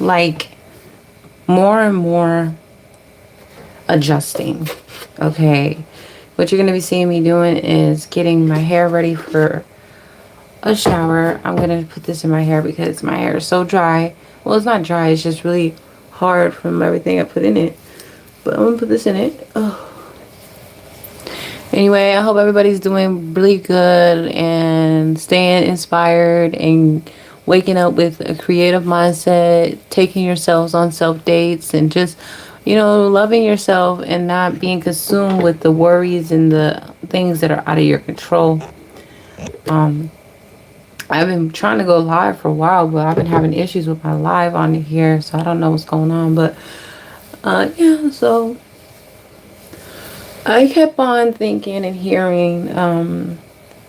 like more and more adjusting. Okay. What you're going to be seeing me doing is getting my hair ready for a shower. I'm going to put this in my hair because my hair is so dry. Well, it's not dry. It's just really hard from everything I put in it. But I'm going to put this in it. Oh. Anyway, I hope everybody's doing really good and staying inspired and waking up with a creative mindset, taking yourselves on self dates, and just, loving yourself and not being consumed with the worries and the things that are out of your control. I've been trying to go live for a while, but I've been having issues with my live on here, so I don't know what's going on. But yeah, so I kept on thinking and hearing,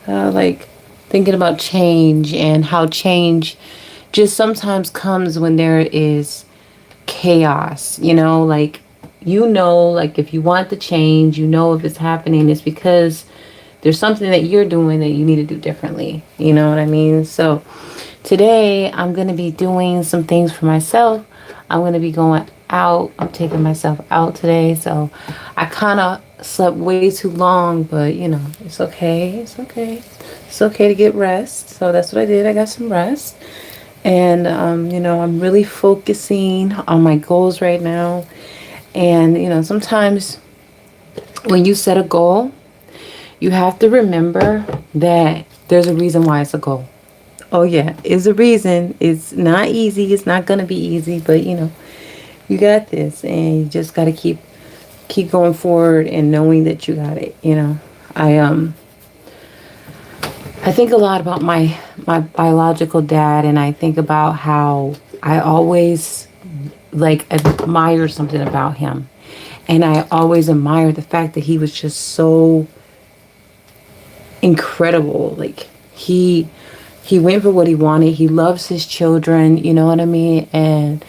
like thinking about change and how change just sometimes comes when there is chaos, like if you want the change, if it's happening, it's because there's something that you're doing that you need to do differently. You know what I mean? So today I'm going to be doing some things for myself. I'm going to be going out. I'm taking myself out today. So I kind of slept way too long, but it's okay. It's okay. It's okay to get rest. So that's what I did. I got some rest. And, I'm really focusing on my goals right now. And, sometimes when you set a goal, you have to remember that there's a reason why it's a goal. Oh yeah, it's a reason. It's not easy. It's not going to be easy, but you got this, and you just got to keep going forward and knowing that you got it. I think a lot about my biological dad, and I think about how I always admire something about him. And I always admire the fact that he was just so incredible. Like he went for what he wanted. He loves his children, you know what I mean? And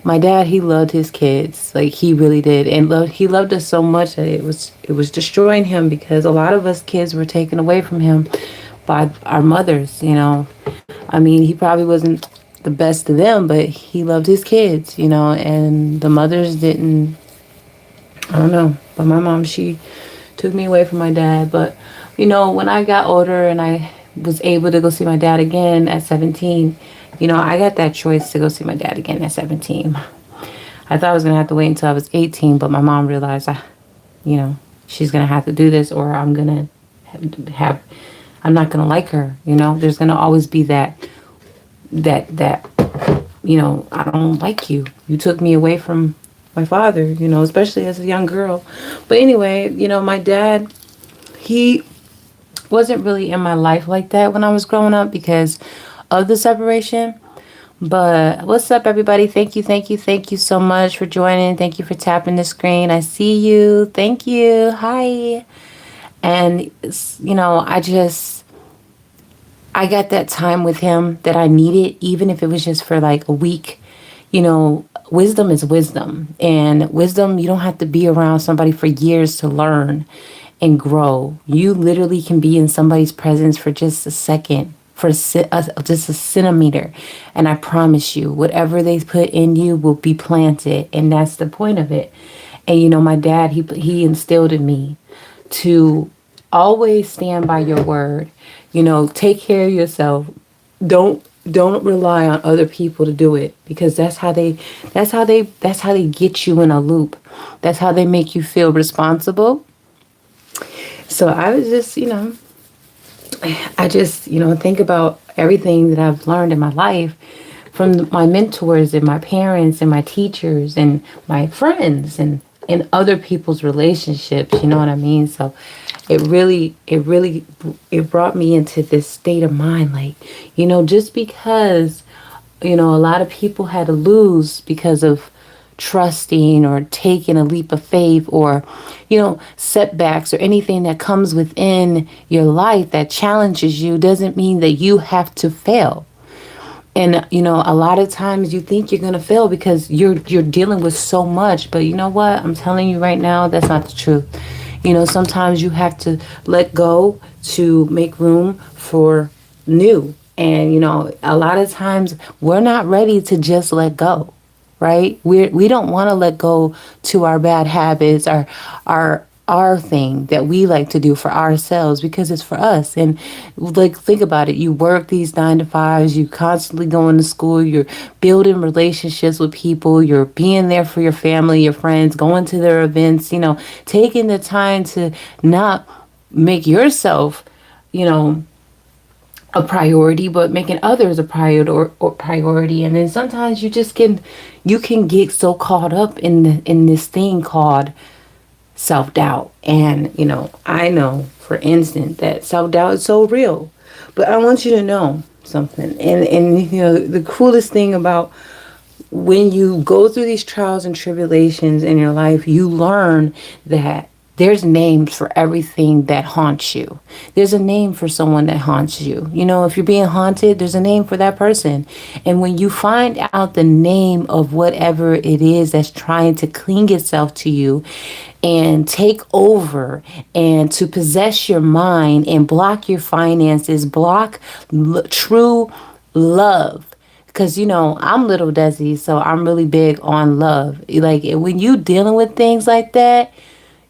my dad, he loved his kids. Like he really did. And he loved us so much that it was destroying him, because a lot of us kids were taken away from him by our mothers, I mean, he probably wasn't the best to them, but he loved his kids, and the mothers didn't. I don't know. But my mom, she took me away from my dad. But when I got older and I was able to go see my dad again at 17, I got that choice to go see my dad again at 17. I thought I was going to have to wait until I was 18, but my mom realized, she's going to have to do this, or I'm going to I'm not going to like her. There's going to always be that, I don't like you. You took me away from my father, especially as a young girl. But anyway, my dad, he wasn't really in my life like that when I was growing up because of the separation. But what's up, everybody? Thank you so much for joining. Thank you for tapping the screen. I see you. Thank you. Hi. And I got that time with him that I needed, even if it was just for like a week. Wisdom is wisdom, and wisdom, you don't have to be around somebody for years to learn and grow. You literally can be in somebody's presence for just a second, for just a centimeter, and I promise you, whatever they put in you will be planted, and that's the point of it. And my dad, he instilled in me to always stand by your word. Take care of yourself. Don't rely on other people to do it, because that's how they get you in a loop. That's how they make you feel responsible. So I was just, I just, think about everything that I've learned in my life from my mentors and my parents and my teachers and my friends and other people's relationships, you know what I mean? So it brought me into this state of mind, like, just because, a lot of people had to lose because of trusting or taking a leap of faith, or, setbacks or anything that comes within your life that challenges you, doesn't mean that you have to fail. And, a lot of times you think you're going to fail because you're dealing with so much. But you know what? I'm telling you right now, that's not the truth. Sometimes you have to let go to make room for new. And, a lot of times we're not ready to just let go. right? We don't want to let go to our bad habits, our thing that we like to do for ourselves because it's for us. And like, think about it. You work these 9 to 5s, you constantly going to school, you're building relationships with people, you're being there for your family, your friends, going to their events, taking the time to not make yourself, you know, a priority, but making others a priority. And then sometimes you can get so caught up in this thing called self-doubt. And I know, for instance, that self-doubt is so real. But I want you to know something. And the coolest thing about when you go through these trials and tribulations in your life, you learn that there's names for everything that haunts you. There's a name for someone that haunts you. If you're being haunted, there's a name for that person. And when you find out the name of whatever it is that's trying to cling itself to you and take over and to possess your mind and block your finances, block true love. Because, I'm little Desi, so I'm really big on love. Like, when you dealing with things like that,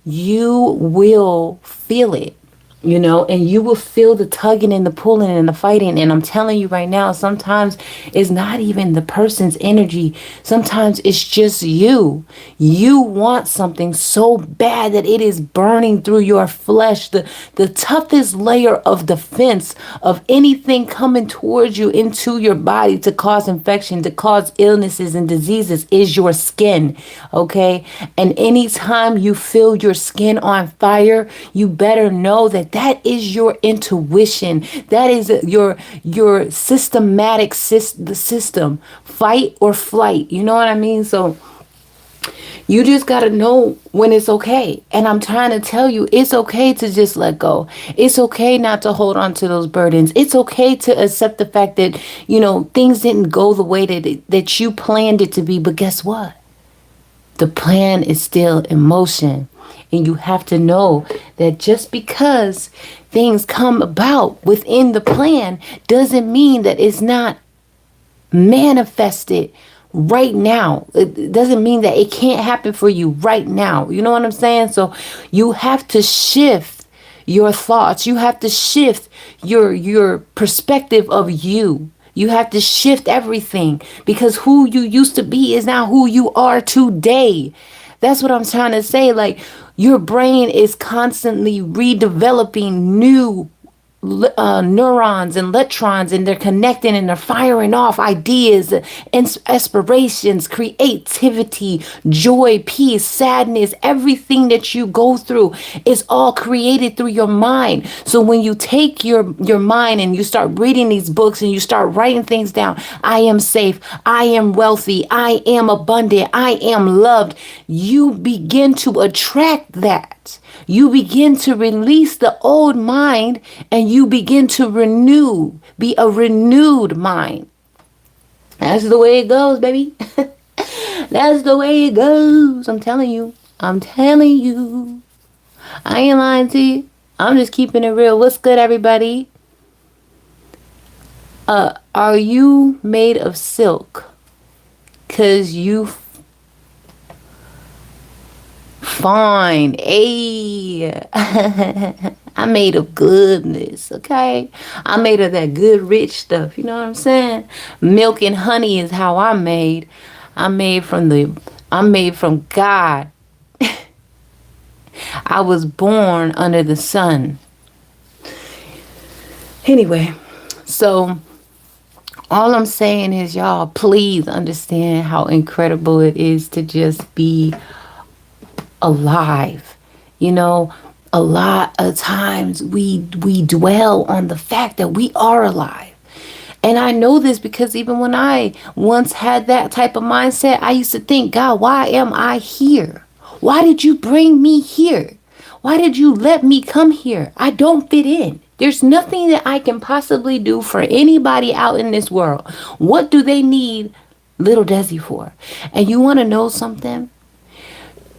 you will feel it, and you will feel the tugging and the pulling and the fighting. And I'm telling you right now, sometimes it's not even the person's energy. Sometimes it's just you. You want something so bad that it is burning through your flesh. The toughest layer of defense of anything coming towards you into your body to cause infection, to cause illnesses and diseases is your skin. Okay. And anytime you feel your skin on fire, you better know that is your intuition. That is your systematic the system, fight or flight. You know what I mean? So you just got to know when it's okay. And I'm trying to tell you, it's okay to just let go. It's okay not to hold on to those burdens. It's okay to accept the fact that, things didn't go the way that you planned it to be. But guess what? The plan is still in motion. And you have to know that just because things come about within the plan doesn't mean that it's not manifested right now. It doesn't mean that it can't happen for you right now. You know what I'm saying? So you have to shift your thoughts. You have to shift your perspective of you. You have to shift everything, because who you used to be is not who you are today. That's what I'm trying to say. Like, your brain is constantly redeveloping new neurons and electrons, and they're connecting and they're firing off ideas, aspirations, creativity, joy, peace, sadness. Everything that you go through is all created through your mind. So when you take your mind and you start reading these books and you start writing things down, I am safe, I am wealthy, I am abundant, I am loved, you begin to attract that. You begin to release the old mind and you begin to be a renewed mind. That's the way it goes, baby. That's the way it goes. I'm telling you. I'm telling you. I ain't lying to you. I'm just keeping it real. What's good, everybody? Are you made of silk? 'Cause you fine. Hey. I'm made of goodness, okay? I'm made of that good, rich stuff. You know what I'm saying? Milk and honey is how I'm made. I'm made from God. I was born under the sun. Anyway, so all I'm saying is, y'all, please understand how incredible it is to just be alive. A lot of times we dwell on the fact that we are alive. And I know this because even when I once had that type of mindset, I used to think, God, why am I here? Why did you bring me here? Why did you let me come here? I don't fit in. There's nothing that I can possibly do for anybody out in this world. What do they need little Desi for? And you want to know something?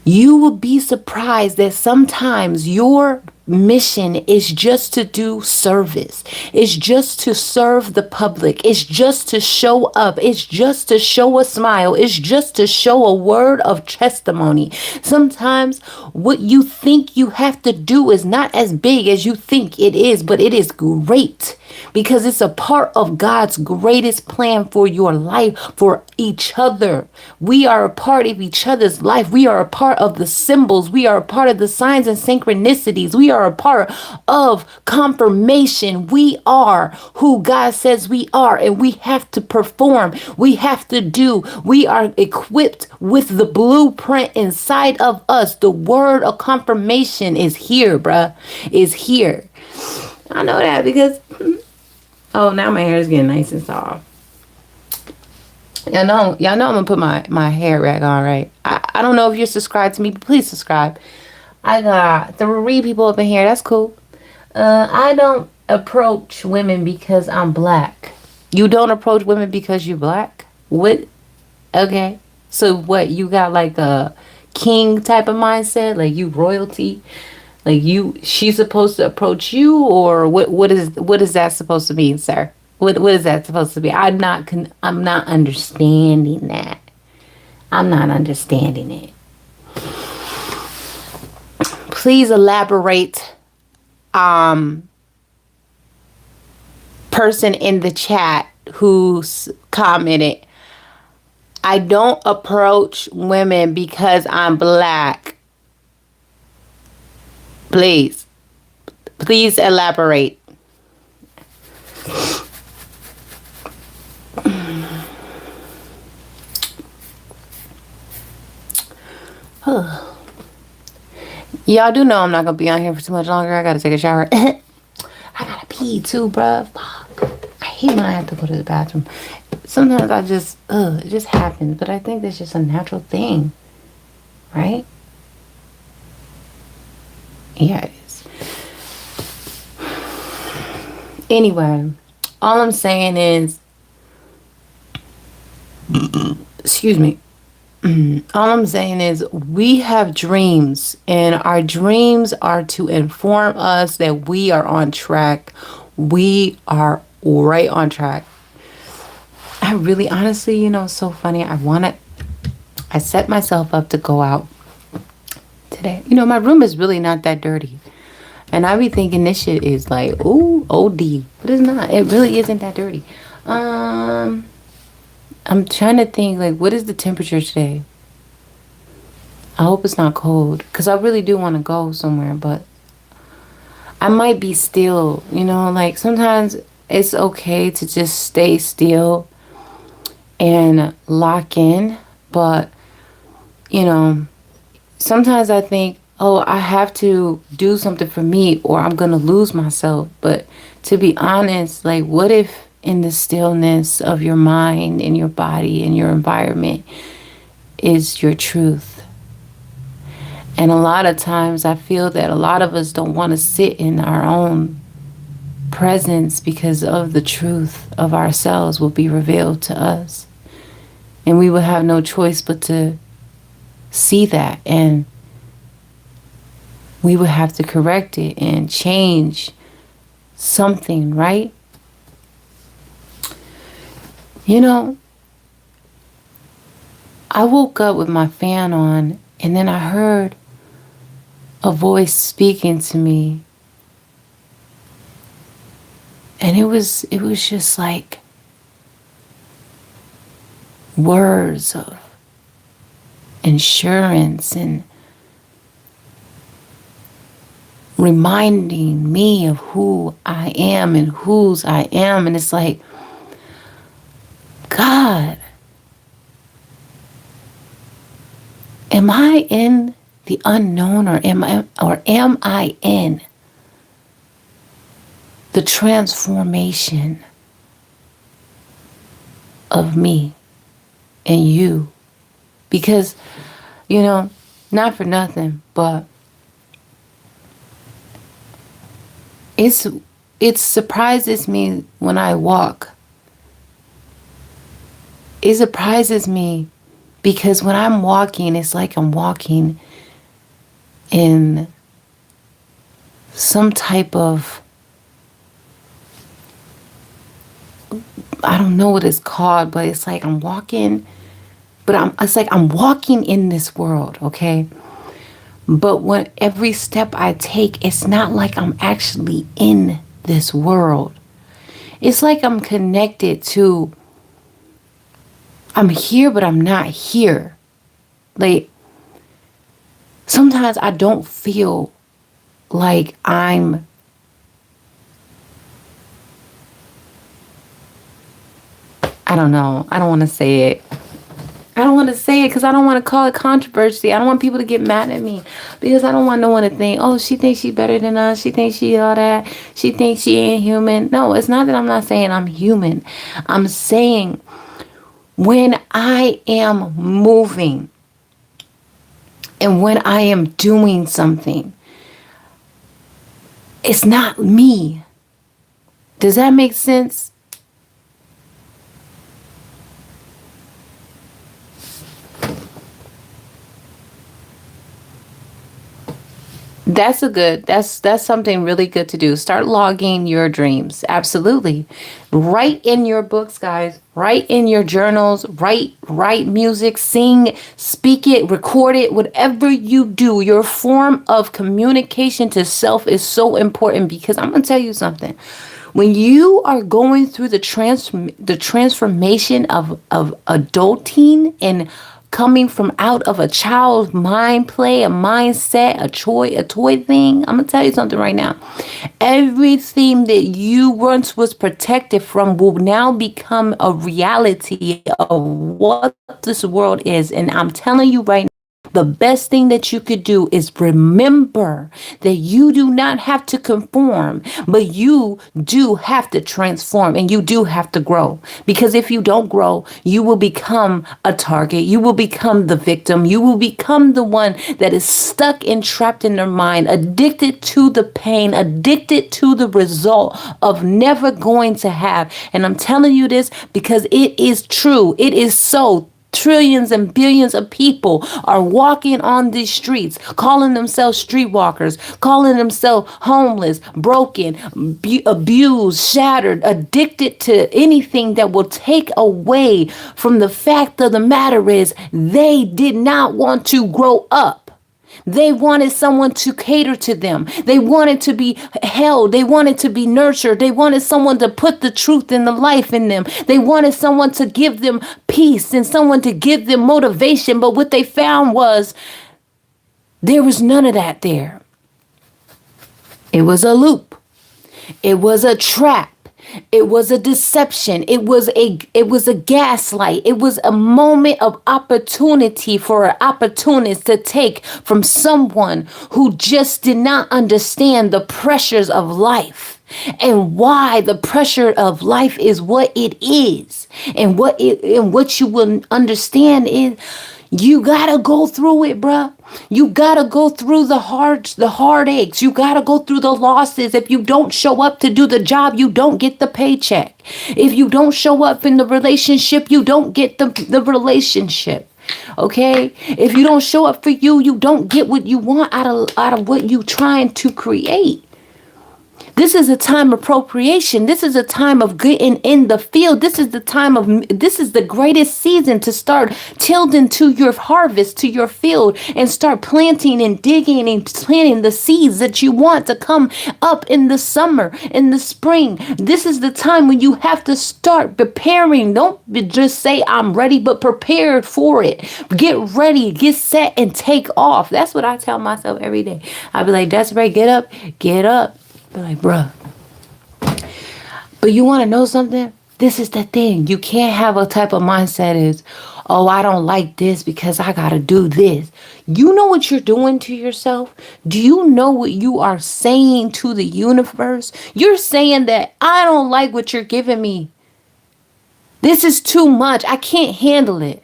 You will be surprised that sometimes your mission is just to do service. It's just to serve the public. It's just to show up. It's just to show a smile. It's just to show a word of testimony. Sometimes what you think you have to do is not as big as you think it is, but it is great because it's a part of God's greatest plan for your life, for each other. We are a part of each other's life. We are a part of the symbols. We are a part of the signs and synchronicities. We are a part of confirmation. We are who God says we are, and we have to perform. We have to do. We are equipped with the blueprint inside of us. The word of confirmation is here, bruh. Is here. I know that because, oh, now my hair is getting nice and soft. Y'all know I'm gonna put my hair rag on, right? I don't know if you're subscribed to me, but please subscribe. I got 3 people up in here. That's cool. I don't approach women because I'm black. You don't approach women because you're black? What? Okay. So what? You got like a king type of mindset? Like you royalty? Like she's supposed to approach you, or what is that supposed to mean, sir? What is that supposed to be? I'm not understanding that. I'm not understanding it. Please elaborate. Person in the chat who's commented, I don't approach women because I'm black. Please elaborate. Y'all do know I'm not gonna be on here for too much longer. I gotta take a shower. I gotta pee too, bruh. Fuck. I hate when I have to go to the bathroom. Sometimes I just, it just happens. But I think that's just a natural thing. Right? Yeah, it is. Anyway, all I'm saying is, excuse me. All I'm saying is we have dreams, and our dreams are to inform us that we are on track. We are right on track. I really, honestly, it's so funny. I set myself up to go out today. My room is really not that dirty. And I be thinking this shit is like, ooh, OD. But it's not. It really isn't that dirty. I'm trying to think, like, what is the temperature today? I hope it's not cold, because I really do want to go somewhere, but I might be still, like, sometimes it's okay to just stay still and lock in, but, sometimes I think, oh, I have to do something for me or I'm going to lose myself, but to be honest, like, what if in the stillness of your mind and your body and your environment is your truth? And a lot of times I feel that a lot of us don't want to sit in our own presence because of the truth of ourselves will be revealed to us. And we will have no choice but to see that, and we would have to correct it and change something, right? I woke up with my fan on, and then I heard a voice speaking to me. And it was just like words of insurance and reminding me of who I am and whose I am. And it's like, God, am I in the unknown, or am I in the transformation of me and you? Because, not for nothing, but it surprises me when I walk. It surprises me because when I'm walking, it's like I'm walking in some type of, I don't know what it's called, but it's like I'm walking, it's like I'm walking in this world, okay? But when every step I take, it's not like I'm actually in this world. It's like I'm connected to, I'm here, but I'm not here. Like, sometimes I don't feel like I don't know. I don't want to say it. I don't want to say it because I don't want to call it controversy. I don't want people to get mad at me because I don't want no one to think, oh, she thinks she's better than us. She thinks she all that. She thinks she ain't human. No, it's not that I'm not saying I'm human. I'm saying when I am moving and when I am doing something, it's not me. Does that make sense? That's something really good to do. Start logging your dreams. Absolutely. Write in your books, guys. Write in your journals. Write music, sing, speak it, record it. Whatever you do, your form of communication to self is so important because I'm going to tell you something. When you are going through the transformation of adulting and coming from out of a child's mind play, a mindset, a toy thing. I'm gonna tell you something right now. Everything that you once was protected from will now become a reality of what this world is. And I'm telling you right now, the best thing that you could do is remember that you do not have to conform, but you do have to transform and you do have to grow. Because if you don't grow, you will become a target. You will become the victim. You will become the one that is stuck and trapped in their mind, addicted to the pain, addicted to the result of never going to have. And I'm telling you this because it is true. It is so. Trillions and billions of people are walking on these streets, calling themselves streetwalkers, calling themselves homeless, broken, abused, shattered, addicted to anything that will take away from the fact of the matter is they did not want to grow up. They wanted someone to cater to them. They wanted to be held. They wanted to be nurtured. They wanted someone to put the truth and the life in them. They wanted someone to give them peace and someone to give them motivation. But what they found was there was none of that there. It was a loop. It was a trap. It was a deception. It was a gaslight. It was a moment of opportunity for an opportunist to take from someone who just did not understand the pressures of life and why the pressure of life is what it is. And what you will understand is you gotta go through it, bruh. You gotta go through the heartaches. You gotta go through the losses. If you don't show up to do the job, you don't get the paycheck. If you don't show up in the relationship, you don't get the relationship. Okay? If you don't show up for you, you don't get what you want out of what you trying to create. This is a time of appropriation. This is a time of getting in the field. This is the greatest season to start tilting to your harvest, to your field, and start planting and digging and planting the seeds that you want to come up in the summer, in the spring. This is the time when you have to start preparing. Don't just say I'm ready, but prepare for it. Get ready, get set, and take off. That's what I tell myself every day. I be like, Desiree, get up, get up. Be like, bruh. But you want to know something? This is the thing. You can't have a type of mindset is, oh, I don't like this because I got to do this. You know what you're doing to yourself? Do you know what you are saying to the universe? You're saying that I don't like what you're giving me. This is too much. I can't handle it.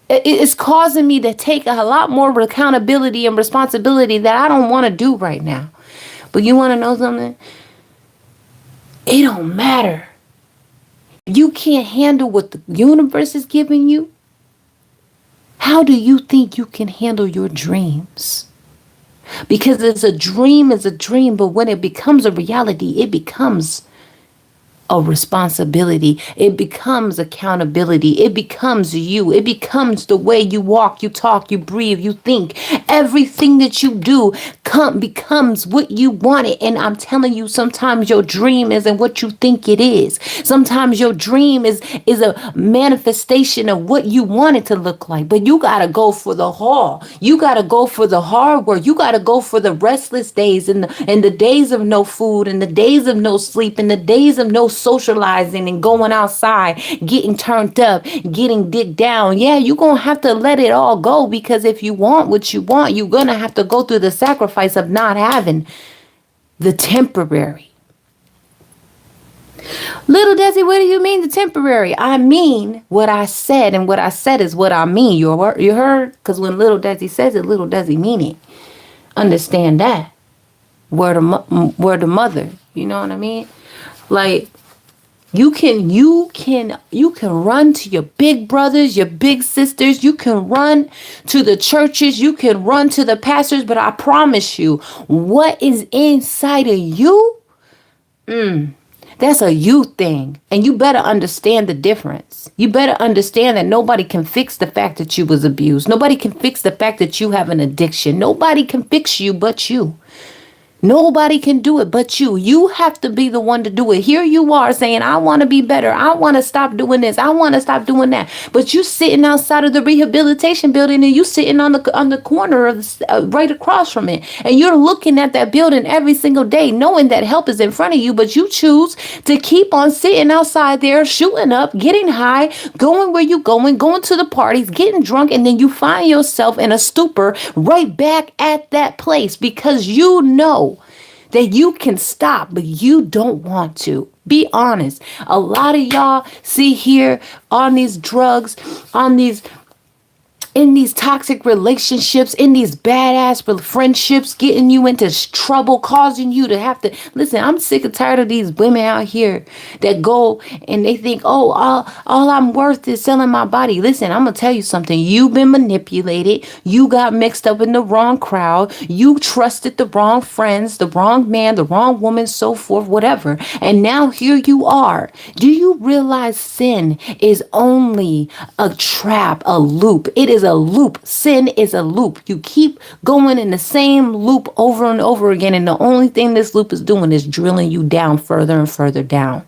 It's causing me to take a lot more accountability and responsibility that I don't want to do right now. But you want to know something? It don't matter. You can't handle what the universe is giving you. How do you think you can handle your dreams? Because it's a dream, but when it becomes a reality, it becomes a responsibility. It becomes accountability. It becomes you. It becomes the way you walk, you talk, you breathe, you think. Everything that you do becomes what you want it. And I'm telling you, sometimes your dream isn't what you think it is. Sometimes your dream is a manifestation of what you want it to look like. But you gotta go for the haul. You gotta go for the hard work. You gotta go for the restless days and the days of no food and the days of no sleep and the days of no socializing and going outside, getting turned up, getting digged down. Yeah, you're going to have to let it all go, because if you want what you want, you're going to have to go through the sacrifice of not having the temporary. Little Desi, what do you mean the temporary? I mean what I said, and what I said is what I mean. You heard? Because when Little Desi says it, Little Desi mean it. Understand that. Word of mother. You know what I mean? Like, you can run to your big brothers, your big sisters. You can run to the churches. You can run to the pastors. But I promise you, what is inside of you, that's a you thing. And you better understand the difference. You better understand that nobody can fix the fact that you was abused. Nobody can fix the fact that you have an addiction. Nobody can fix you but you. Nobody can do it but you. You have to be the one to do it. Here you are saying, I want to be better. I want to stop doing this. I want to stop doing that. But you sitting outside of the rehabilitation building, and you sitting on the corner of right across from it. And you're looking at that building every single day, knowing that help is in front of you. But you choose to keep on sitting outside there, shooting up, getting high, going where you going to the parties, getting drunk. And then you find yourself in a stupor right back at that place, because you know that you can stop, but you don't want to. Be honest. A lot of y'all see here on these drugs, in these toxic relationships, in these badass friendships, getting you into trouble, causing you to have to listen. I'm sick and tired of these women out here that go and they think, oh, all I'm worth is selling my body. Listen, I'm gonna tell you something. You've been manipulated. You got mixed up in the wrong crowd. You trusted the wrong friends, the wrong man, the wrong woman, so forth, whatever. And now here you are. Do you realize sin is only a trap, a loop? It is a loop. Sin is a loop. You keep going in the same loop over and over again. And the only thing this loop is doing is drilling you down further and further down,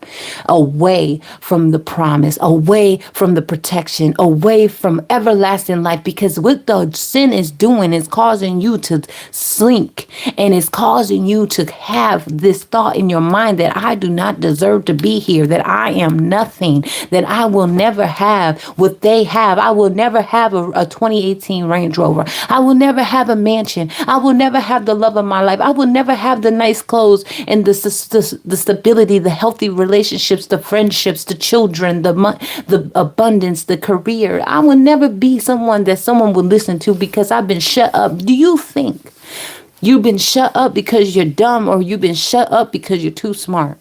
away from the promise, away from the protection, away from everlasting life. Because what the sin is doing is causing you to slink, and it's causing you to have this thought in your mind that I do not deserve to be here, that I am nothing, that I will never have what they have. I will never have a 2018 Range Rover. I will never have a mansion. I will never have the love of my life. I will never have the nice clothes and the stability, the healthy relationships, the friendships, the children, the abundance, the career. I will never be someone that someone would listen to because I've been shut up. Do you think you've been shut up because you're dumb, or you've been shut up because you're too smart?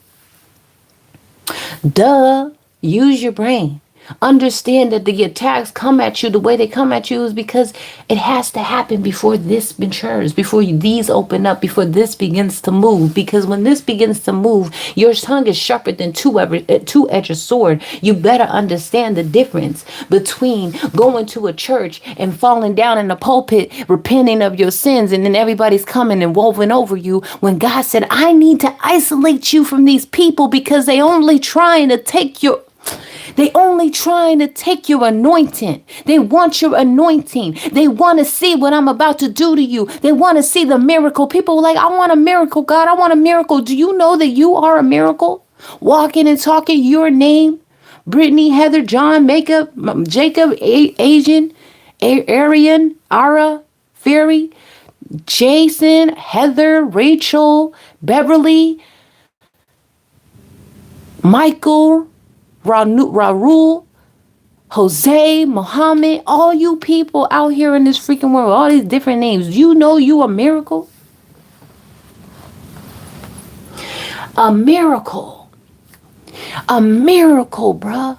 Duh. Use your brain. Understand that the attacks come at you the way they come at you is because it has to happen before this matures, before these open up, before this begins to move. Because when this begins to move, your tongue is sharper than two-edged sword. You better understand the difference between going to a church and falling down in the pulpit, repenting of your sins, and then everybody's coming and woven over you, when God said, I need to isolate you from these people because they only trying to take your anointing. They want your anointing. They want to see what I'm about to do to you. They want to see the miracle. People are like, I want a miracle, God. I want a miracle. Do you know that you are a miracle? Walking and talking your name. Brittany, Heather, John, Makeup, Jacob, Asian, Arian, Ara, Fairy, Jason, Heather, Rachel, Beverly, Michael, Raul, Jose, Muhammad, all you people out here in this freaking world, all these different names. You know you a miracle? A miracle. A miracle, bruh.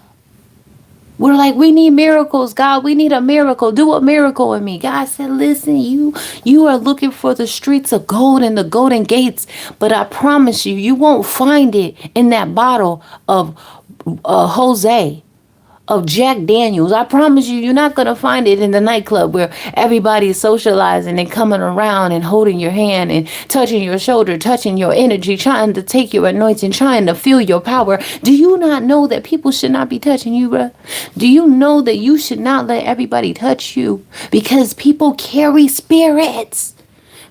We're like, we need miracles, God. We need a miracle. Do a miracle in me. God said, listen, you are looking for the streets of gold and the golden gates, but I promise you, you won't find it in that bottle of Jose, of Jack Daniels. I promise you, you're not going to find it in the nightclub where everybody's socializing and coming around and holding your hand and touching your shoulder, touching your energy, trying to take your anointing, trying to feel your power. Do you not know that people should not be touching you, bruh? Do you know that you should not let everybody touch you? Because people carry spirits.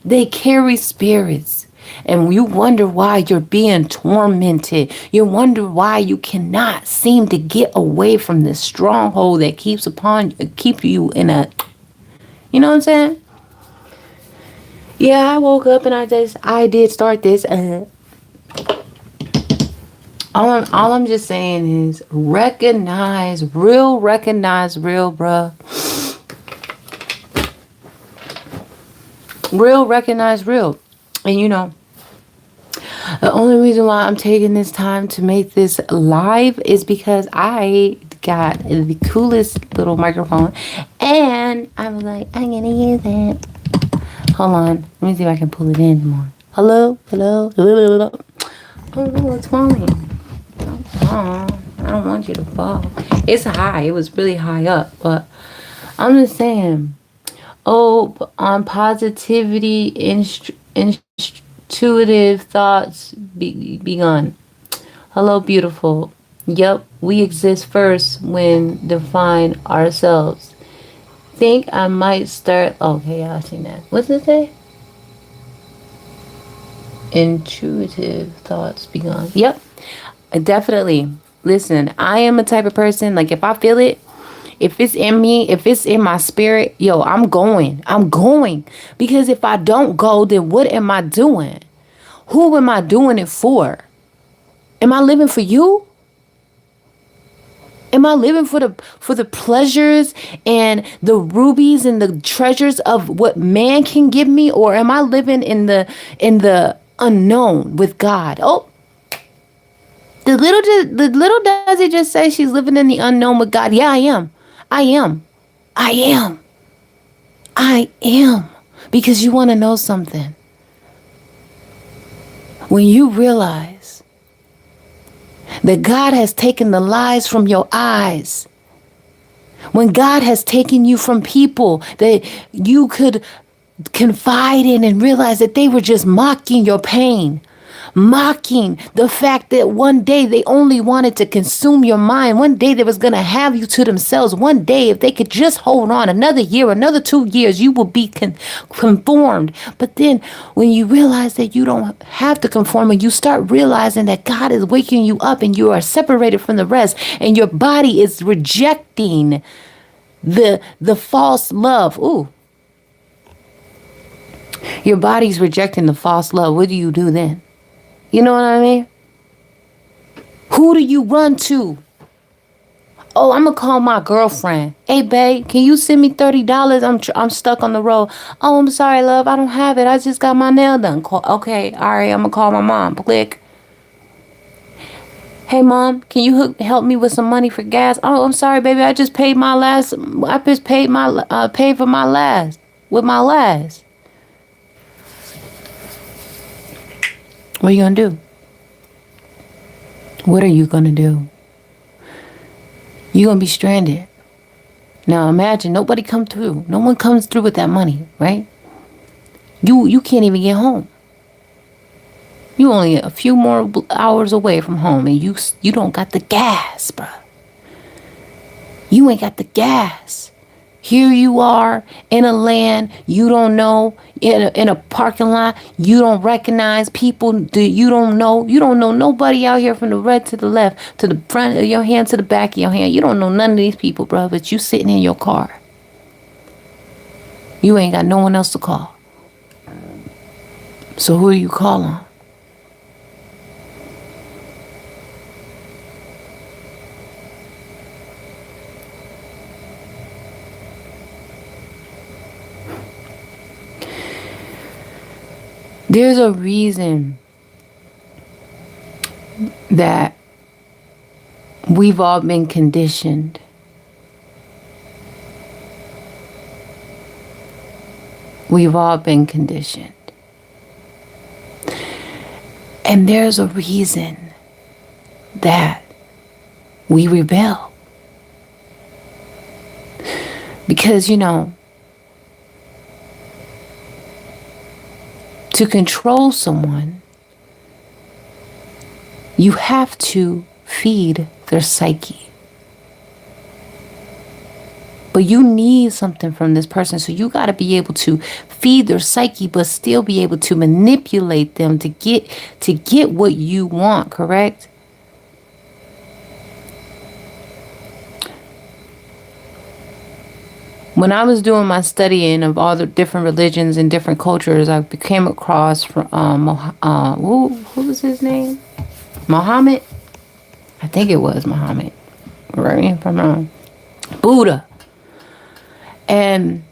They carry spirits. And you wonder why you're being tormented. You wonder why you cannot seem to get away from this stronghold that keep you in a, you know what I'm saying? Yeah, I woke up and I did start this. All I'm just saying is recognize real, bruh. Real, recognize real. And you know, the only reason why I'm taking this time to make this live is because I got the coolest little microphone and I was like, I'm gonna use it. Hold on. Let me see if I can pull it in more. Hello? Hello? Hello? Oh no, it's falling. Oh, I don't want you to fall. It's high. It was really high up. But I'm just saying, on positivity, intuitive thoughts begun. Hello, beautiful. Yep, we exist first when define ourselves. Think I might start. Okay, I've seen that. What's it say? Intuitive thoughts begun. Yep, definitely. Listen, I am a type of person, like if I feel it, if it's in me, if it's in my spirit, yo, I'm going. Because if I don't go, then what am I doing? Who am I doing it for? Am I living for you? Am I living for the pleasures and the rubies and the treasures of what man can give me? Or am I living in the unknown with God? Oh, the little does it just say she's living in the unknown with God? Yeah, I am. Because you want to know something. When you realize that God has taken the lies from your eyes, when God has taken you from people that you could confide in and realize that they were just mocking your pain, mocking the fact that one day they only wanted to consume your mind. One day they was going to have you to themselves. One day, if they could just hold on another year, another 2 years, you will be conformed. But then when you realize that you don't have to conform and you start realizing that God is waking you up and you are separated from the rest and your body is rejecting the false love. Ooh. Your body's rejecting the false love. What do you do then? You know what I mean? Who do you run to? Oh, I'm going to call my girlfriend. Hey, babe, can you send me $30? I'm stuck on the road. Oh, I'm sorry, love. I don't have it. I just got my nail done. Okay, all right. I'm going to call my mom. Click. Hey, mom, can you help me with some money for gas? Oh, I'm sorry, baby. I just paid my last. I just paid for my last. With my last. What are you going to do? What are you going to do? You're going to be stranded. Now imagine nobody come through. No one comes through with that money, right? You can't even get home. You only a few more hours away from home and you don't got the gas, bro. You ain't got the gas. Here you are in a land you don't know, in a parking lot you don't recognize people that you don't know nobody out here from the right to the left, to the front of your hand to the back of your hand. You don't know none of these people, bro, but you sitting in your car. You ain't got no one else to call. So who do you call on? There's a reason that we've all been conditioned We've all been conditioned. And there's a reason that we rebel. Because, to control someone, you have to feed their psyche. But you need something from this person. So you got to be able to feed their psyche, but still be able to manipulate them to get what you want, correct? When I was doing my studying of all the different religions and different cultures, I came across from who was his name? Muhammad? I think it was Muhammad. Right? If I'm wrong. Buddha. And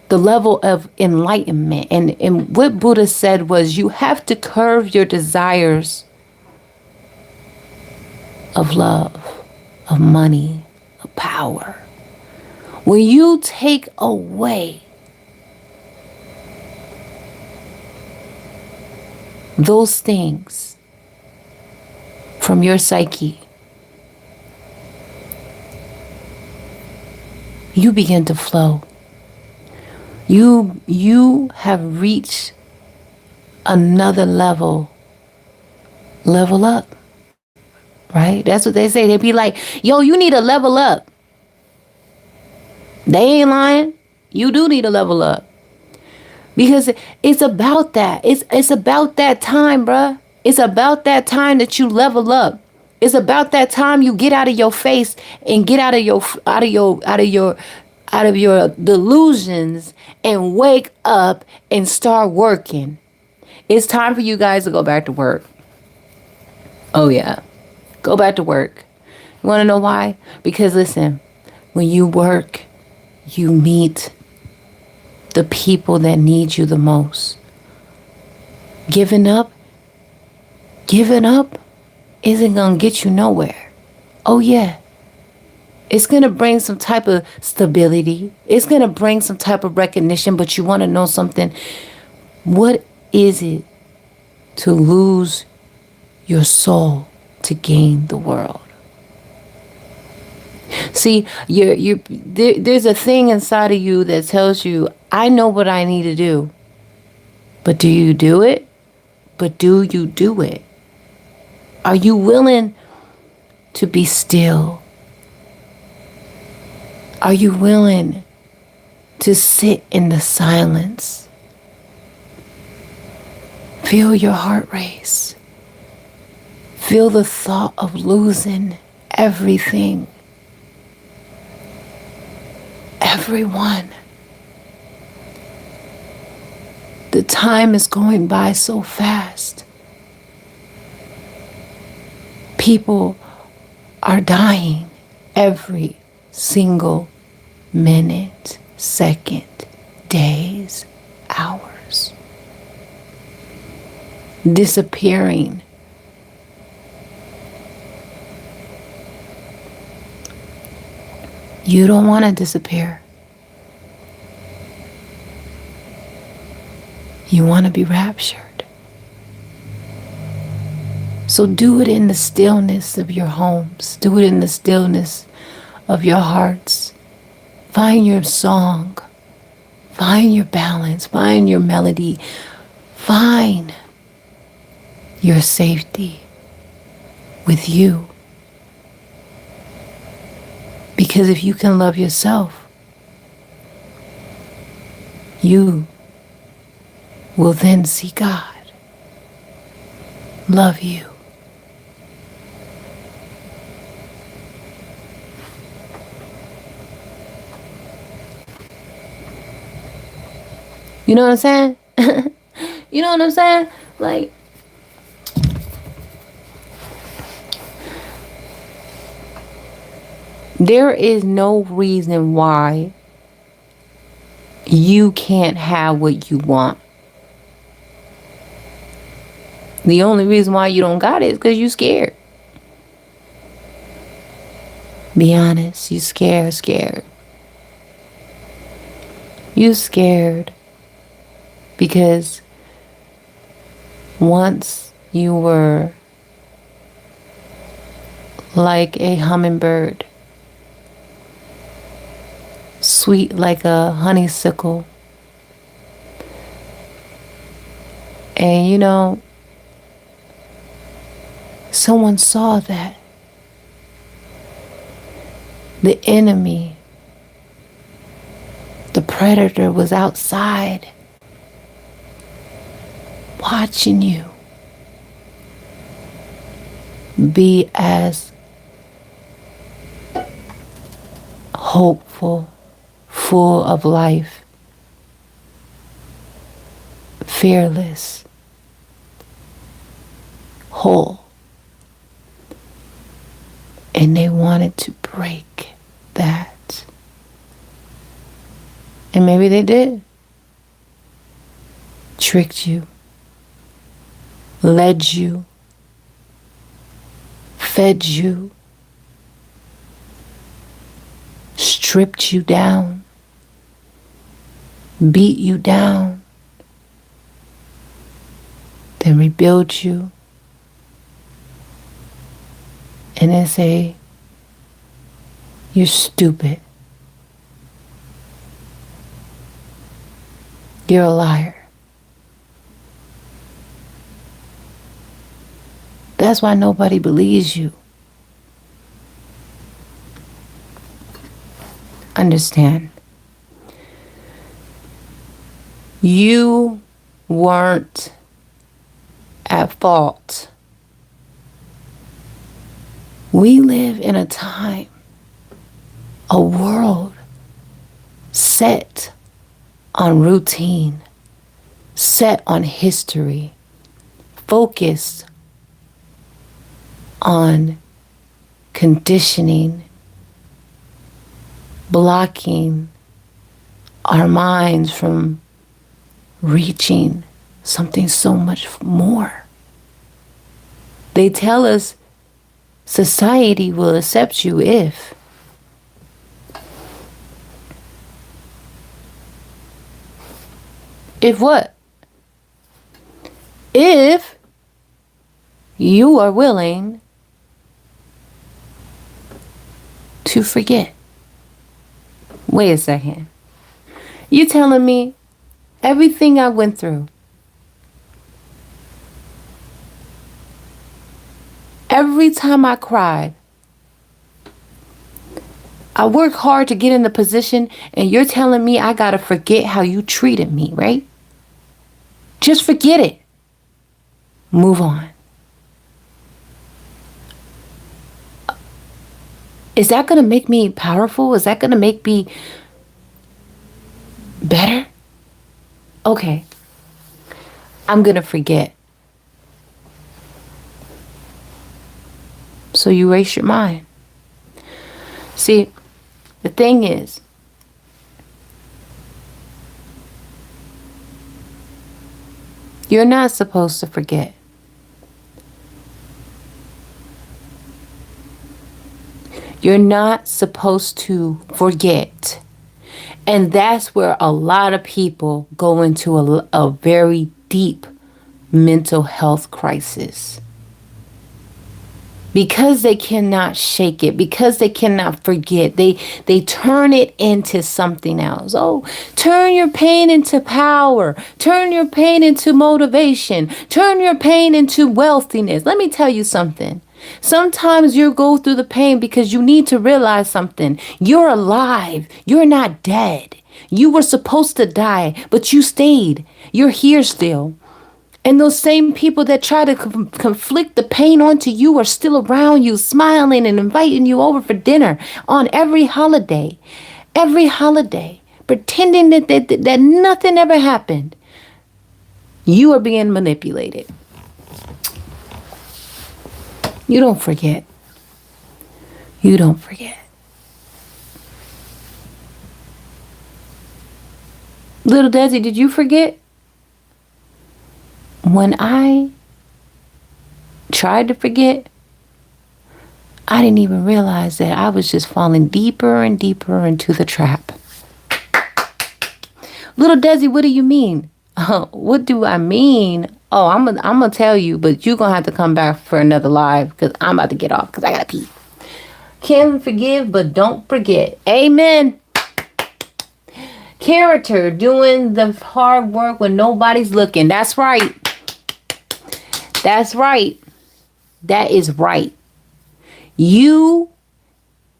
the level of enlightenment. And what Buddha said was, you have to curb your desires of love, of money, of power. When you take away those things from your psyche, you begin to flow. You have reached another level up, right? That's what they say. They be like, yo, you need to level up. They ain't lying. You do need to level up. Because it's about that. It's about that time, bruh. It's about that time that you level up. It's about that time you get out of your face and get out of your delusions and wake up and start working. It's time for you guys to go back to work. Oh yeah. Go back to work. You want to know why? Because listen, when you work, you meet the people that need you the most. Giving up isn't going to get you nowhere. Oh yeah. It's going to bring some type of stability. It's going to bring some type of recognition, but you want to know something? What is it to lose your soul to gain the world? See, there's a thing inside of you that tells you, I know what I need to do. But do you do it? But do you do it? Are you willing to be still? Are you willing to sit in the silence? Feel your heart race. Feel the thought of losing everything. Everyone. The time is going by so fast. People are dying every single minute, second, days, hours. Disappearing. You don't want to disappear. You want to be raptured. So do it in the stillness of your homes. Do it in the stillness of your hearts. Find your song. Find your balance. Find your melody. Find your safety with you. Because if you can love yourself, you will then see God love you. You know what I'm saying? You know what I'm saying? Like, there is no reason why you can't have what you want. The only reason why you don't got it is because you scared. Be honest, you scared. You scared Because once you were like a hummingbird, sweet like a honeysuckle. And someone saw that. The enemy, the predator, was outside watching you be as hopeful, full of life, fearless, whole. And they wanted to break that. And maybe they did. Tricked you, led you, fed you, stripped you down, beat you down, then rebuild you, and then say, you're stupid. You're a liar. That's why nobody believes you. Understand. You weren't at fault. We live in a time, a world set on routine, set on history, focused on conditioning, blocking our minds from reaching something so much more. They tell us society will accept you if. If what? If you are willing to forget. Wait a second. You telling me everything I went through, every time I cried, I worked hard to get in the position, and you're telling me I gotta forget how you treated me, right? Just forget it. Move on. Is that gonna make me powerful? Is that gonna make me better? Okay. I'm gonna forget. So you erase your mind. See, the thing is, you're not supposed to forget. You're not supposed to forget. And that's where a lot of people go into a very deep mental health crisis. Because they cannot shake it, because they cannot forget, they turn it into something else. Oh, turn your pain into power. Turn your pain into motivation. Turn your pain into wealthiness. Let me tell you something. Sometimes you go through the pain because you need to realize something. You're alive. You're not dead. You were supposed to die, but you stayed. You're here still. And those same people that try to conflict the pain onto you are still around you, smiling and inviting you over for dinner on every holiday, pretending that nothing ever happened. You are being manipulated. You don't forget. You don't forget. Little Desi, did you forget? When I tried to forget, I didn't even realize that I was just falling deeper and deeper into the trap. Little Desi, what do you mean? What do I mean? Oh, I'm gonna tell you, but you're gonna have to come back for another live because I'm about to get off because I gotta pee. Can forgive, but don't forget. Amen. Character, doing the hard work when nobody's looking. That's right. That's right. That is right. I'm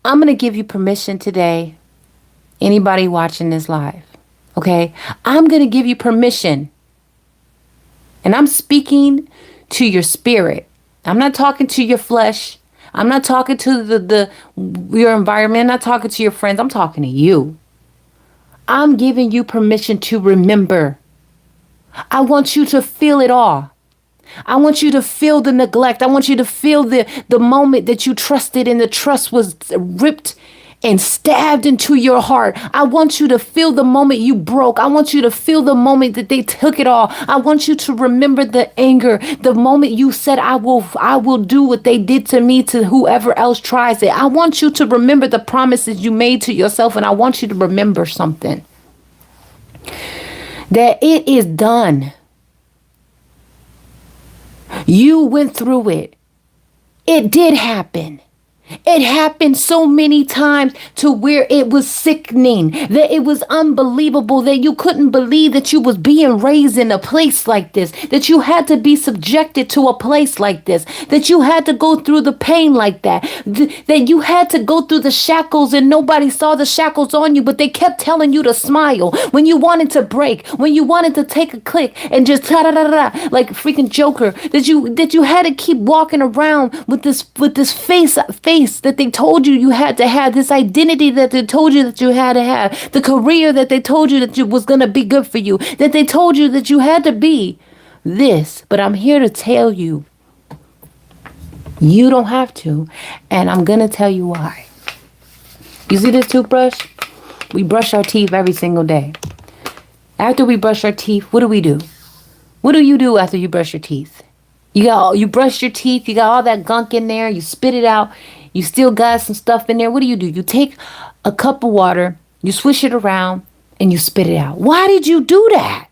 going to give you permission today. Anybody watching this live. Okay. I'm going to give you permission. And I'm speaking to your spirit. I'm not talking to your flesh. I'm not talking to your environment. I'm not talking to your friends. I'm talking to you. I'm giving you permission to remember. I want you to feel it all. I want you to feel the neglect. I want you to feel the moment that you trusted and the trust was ripped and stabbed into your heart. I want you to feel the moment you broke. I want you to feel the moment that they took it all. I want you to remember the anger, the moment you said, I will do what they did to me, to whoever else tries it. I want you to remember the promises you made to yourself. And I want you to remember something, that it is done. You went through it. It did happen. It happened so many times to where it was sickening, that it was unbelievable, that you couldn't believe that you was being raised in a place like this, that you had to be subjected to a place like this, that you had to go through the pain like that, that you had to go through the shackles and nobody saw the shackles on you, but they kept telling you to smile when you wanted to break, when you wanted to take a click and just ta-da-da-da-da, like freaking Joker, that you had to keep walking around with this face that they told you had to have, this identity that they told you that you had to have, the career that they told you that was going to be good for you, that they told you that you had to be this. But I'm here to tell you, you don't have to. And I'm going to tell you why. You see this toothbrush? We brush our teeth every single day. After we brush our teeth, what do? What do you do after you brush your teeth? You brush your teeth, you got all that gunk in there, you spit it out, you still got some stuff in there. What do? You take a cup of water, you swish it around, and you spit it out. Why did you do that?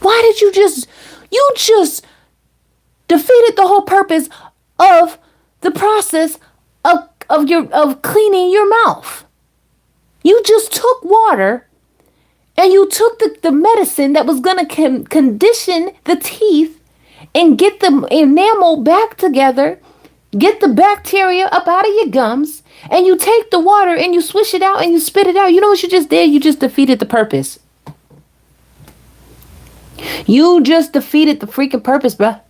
Why did you just defeated the whole purpose of the process of cleaning your mouth. You just took water and you took the medicine that was going to condition the teeth and get the enamel back together, get the bacteria up out of your gums, and you take the water and you swish it out and you spit it out. You know what you just did? You just defeated the purpose. You just defeated the freaking purpose, bruh.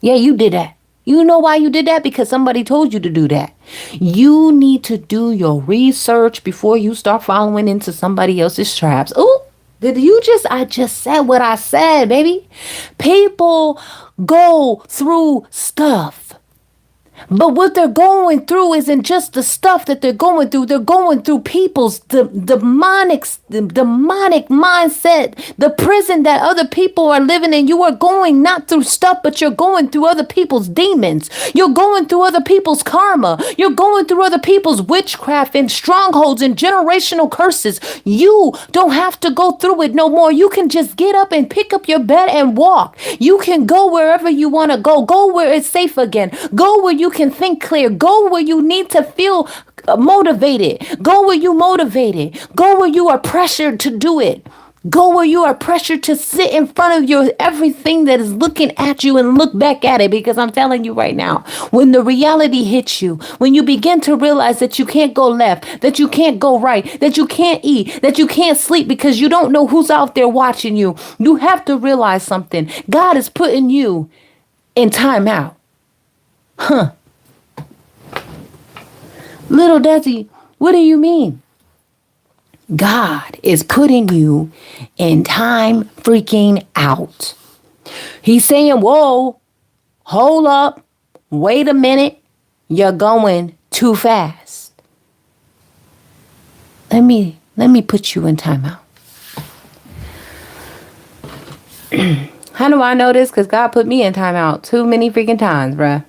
Yeah, you did that. You know why you did that? Because somebody told you to do that. You need to do your research before you start following into somebody else's traps. Oh, I just said what I said, baby. People go through stuff. But what they're going through isn't just the stuff that they're going through. They're going through people's demonic mindset, the prison that other people are living in. You are going not through stuff, but you're going through other people's demons. You're going through other people's karma. You're going through other people's witchcraft and strongholds and generational curses. You don't have to go through it no more. You can just get up and pick up your bed and walk. You can go wherever you want to go. Go where it's safe again. Go where you can think clear. Go where you need to feel motivated. Go where you motivated. Go where you are pressured to do it. Go where you are pressured to sit in front of your everything that is looking at you and look back at it. Because I'm telling you right now, when the reality hits you, when you begin to realize that you can't go left, that you can't go right, that you can't eat, that you can't sleep because you don't know who's out there watching you, you have to realize something. God is putting you in timeout. Little Desi, what do you mean? God is putting you in time freaking out. He's saying, whoa, hold up, wait a minute, you're going too fast. Let me put you in timeout. How do I know this? Because God put me in timeout too many freaking times, bruh.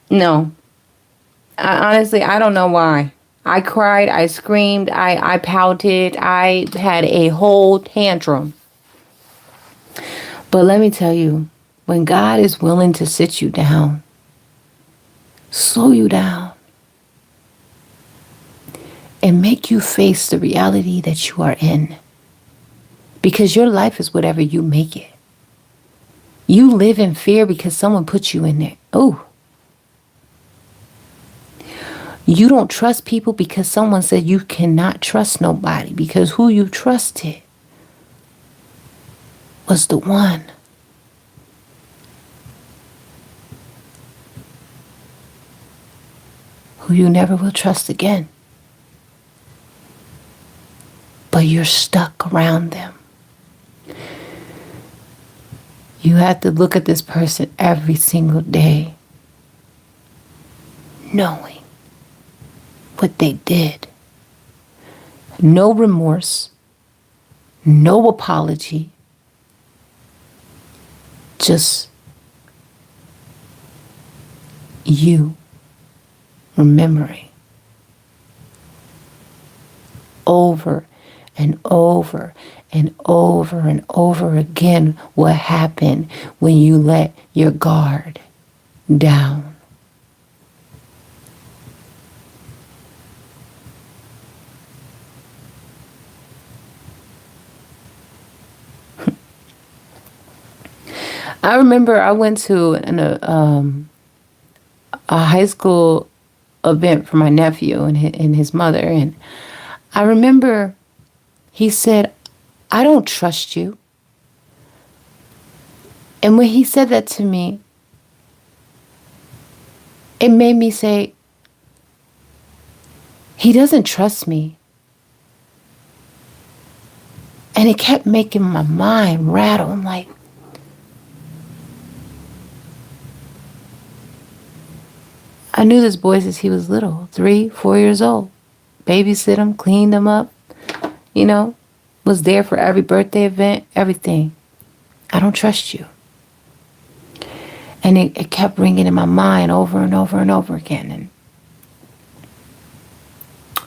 No. I don't know why. I cried, I screamed, I pouted, I had a whole tantrum. But let me tell you, when God is willing to sit you down, slow you down, and make you face the reality that you are in, because your life is whatever you make it. You live in fear because someone put you in there. Oh. You don't trust people because someone said you cannot trust nobody, because who you trusted was the one who you never will trust again. But you're stuck around them. You have to look at this person every single day, knowing what they did. No remorse, no apology, just you remembering over and over and over and over again what happened when you let your guard down. I remember I went to a high school event for my nephew and his mother, and I remember he said, "I don't trust you." And when he said that to me, it made me say, he doesn't trust me. And it kept making my mind rattle. I'm like, I knew this boy since he was little, 3, 4 years old. Babysit him, cleaned him up, was there for every birthday event, everything. I don't trust you. And it kept ringing in my mind over and over and over again.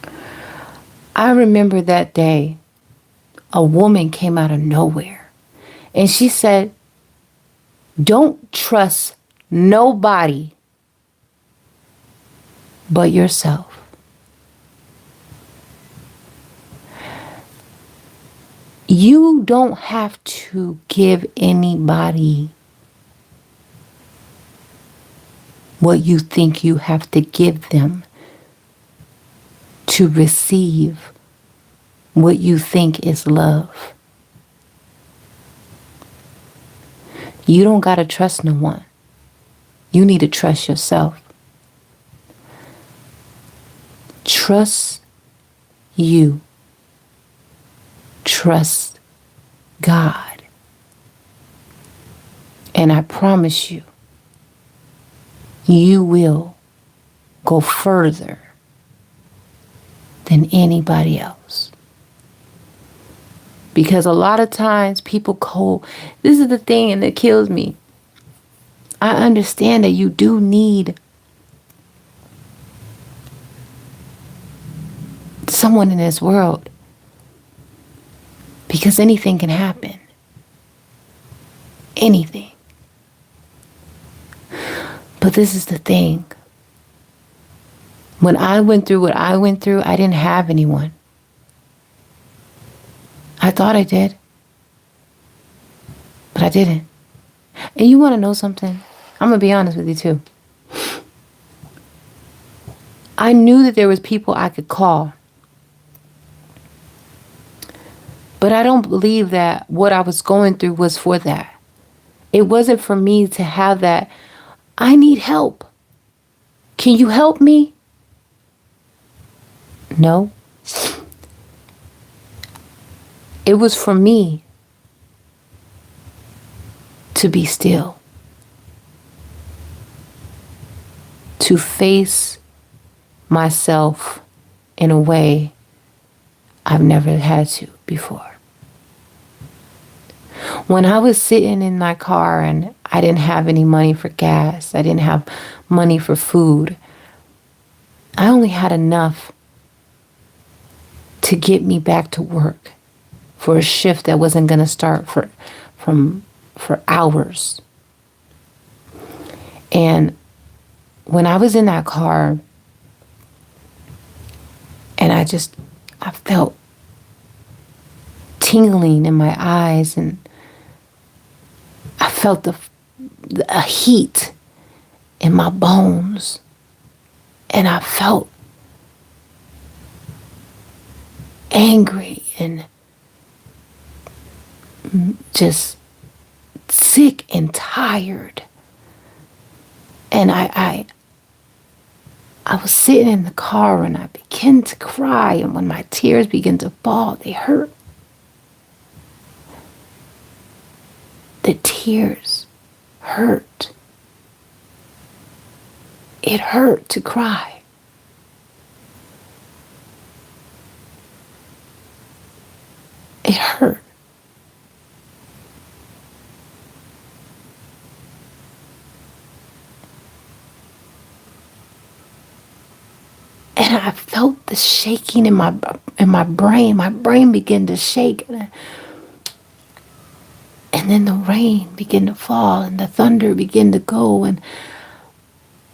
And I remember that day, a woman came out of nowhere. And she said, "Don't trust nobody but yourself." You don't have to give anybody what you think you have to give them to receive what you think is love. You don't got to trust no one. You need to trust yourself. Trust you. Trust God. And I promise you, you will go further than anybody else. Because a lot of times people this is the thing, and it kills me. I understand that you do need someone in this world, because anything can happen. Anything. But this is the thing. When I went through what I went through, I didn't have anyone. I thought I did, but I didn't. And you want to know something? I'm going to be honest with you too. I knew that there was people I could call. But I don't believe that what I was going through was for that. It wasn't for me to have that. I need help. Can you help me? No. It was for me to be still, to face myself in a way I've never had to before. When I was sitting in my car and I didn't have any money for gas, I didn't have money for food, I only had enough to get me back to work for a shift that wasn't going to start for hours. And when I was in that car, and I felt tingling in my eyes, and I felt a heat in my bones, and I felt angry and just sick and tired. And I was sitting in the car, and I began to cry, and when my tears began to fall, they hurt. The tears hurt. It hurt to cry. It hurt. And I felt the shaking in my brain. My brain began to shake. And then the rain began to fall, and the thunder began to go, and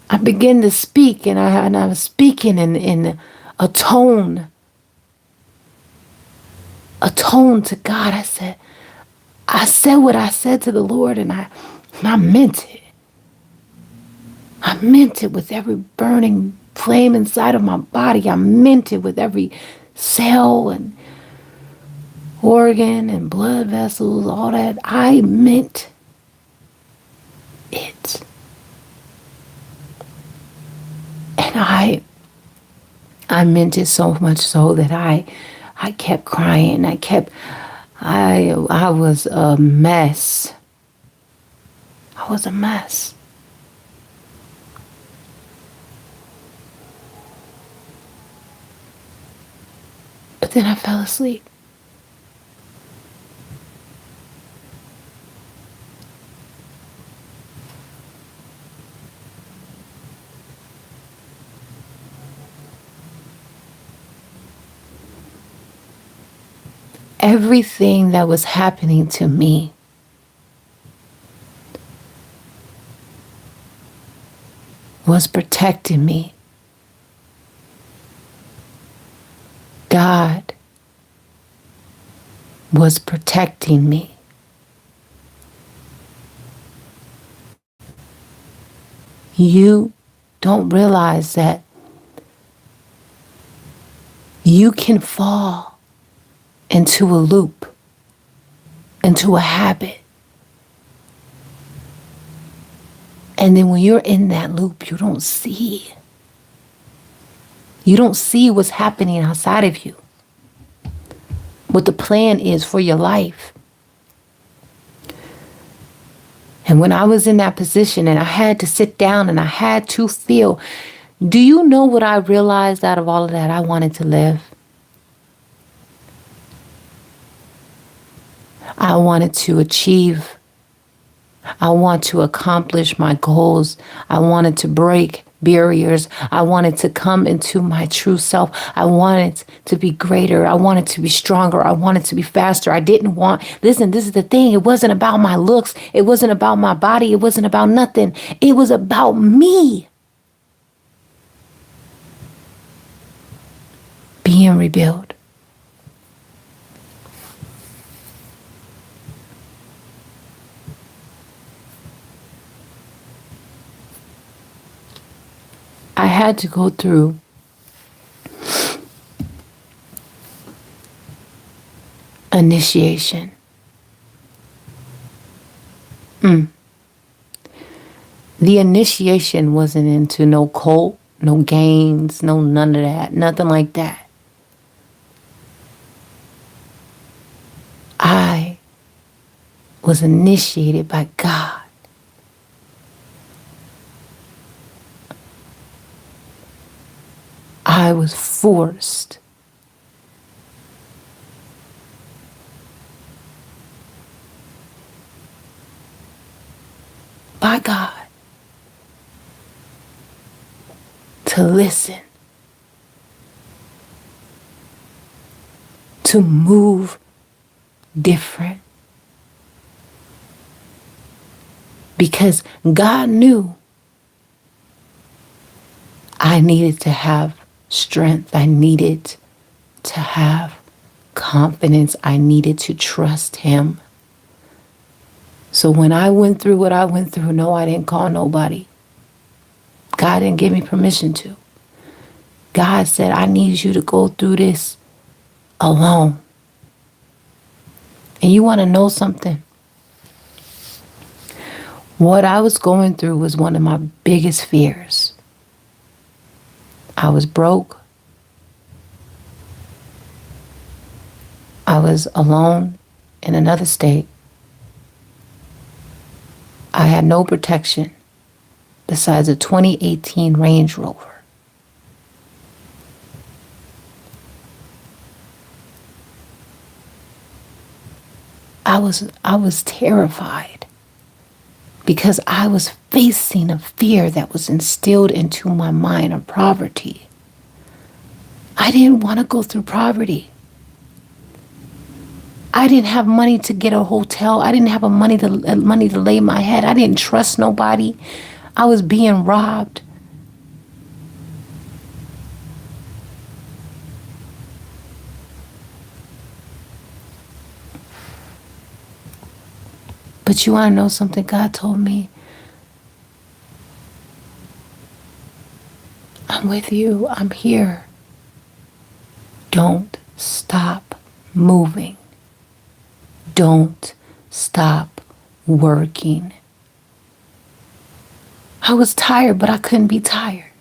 I began to speak, and I was speaking in a tone to God. I said what I said to the Lord, and I meant it. I meant it with every burning flame inside of my body. I meant it with every cell and organ and blood vessels, all that. I meant it. And I meant it so much so that I kept crying. I was a mess. I was a mess. But then I fell asleep. Everything that was happening to me was protecting me. God was protecting me. You don't realize that you can fall into a loop, into a habit. And then when you're in that loop, you don't see. You don't see what's happening outside of you, what the plan is for your life. And when I was in that position and I had to sit down and I had to feel, do you know what I realized out of all of that? I wanted to live. I wanted to achieve. I want to accomplish my goals. I wanted to break barriers. I wanted to come into my true self. I wanted to be greater. I wanted to be stronger. I wanted to be faster. I didn't want, listen, this is the thing. It wasn't about my looks. It wasn't about my body. It wasn't about nothing. It was about me being rebuilt. I had to go through initiation. The initiation wasn't into no cult, no games, no none of that, nothing like that. I was initiated by God. I was forced by God to listen. to move different. Because God knew I needed to have strength. I needed to have confidence. I needed to trust him. So when I went through what I went through, no, I didn't call nobody. God didn't give me permission to. God said, I need you to go through this alone. And you want to know something? What I was going through was one of my biggest fears. I was broke. I was alone in another state. I had no protection besides a 2018 Range Rover. I was terrified because I was facing a fear that was instilled into my mind of poverty. I didn't want to go through poverty. I didn't have money to get a hotel. I didn't have money to lay my head. I didn't trust nobody. I was being robbed. But you want to know something God told me? I'm with you. I'm here. Don't stop moving. Don't stop working. I was tired, but I couldn't be tired.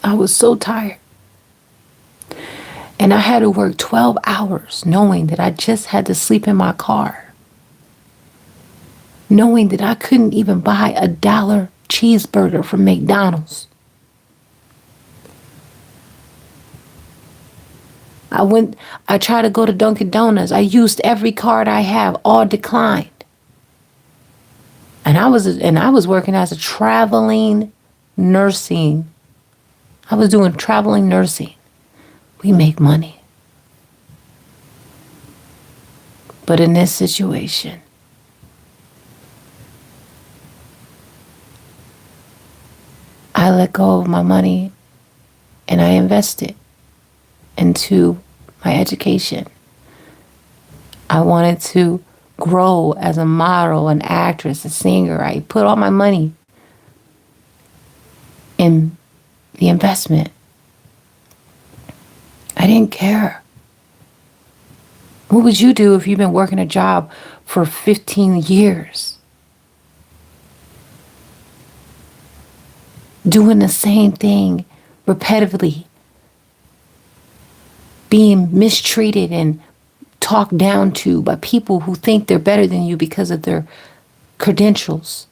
I was so tired. And I had to work 12 hours knowing that I just had to sleep in my car. Knowing that I couldn't even buy a $1 cheeseburger from McDonald's. I tried to go to Dunkin' Donuts. I used every card I have, all declined. And I was working as a traveling nursing. I was doing traveling nursing. We make money. But in this situation, I let go of my money and I invested into my education. I wanted to grow as a model, an actress, a singer. I put all my money in the investment. I didn't care. What would you do if you've been working a job for 15 years? Doing the same thing repetitively. Being mistreated and talked down to by people who think they're better than you because of their credentials.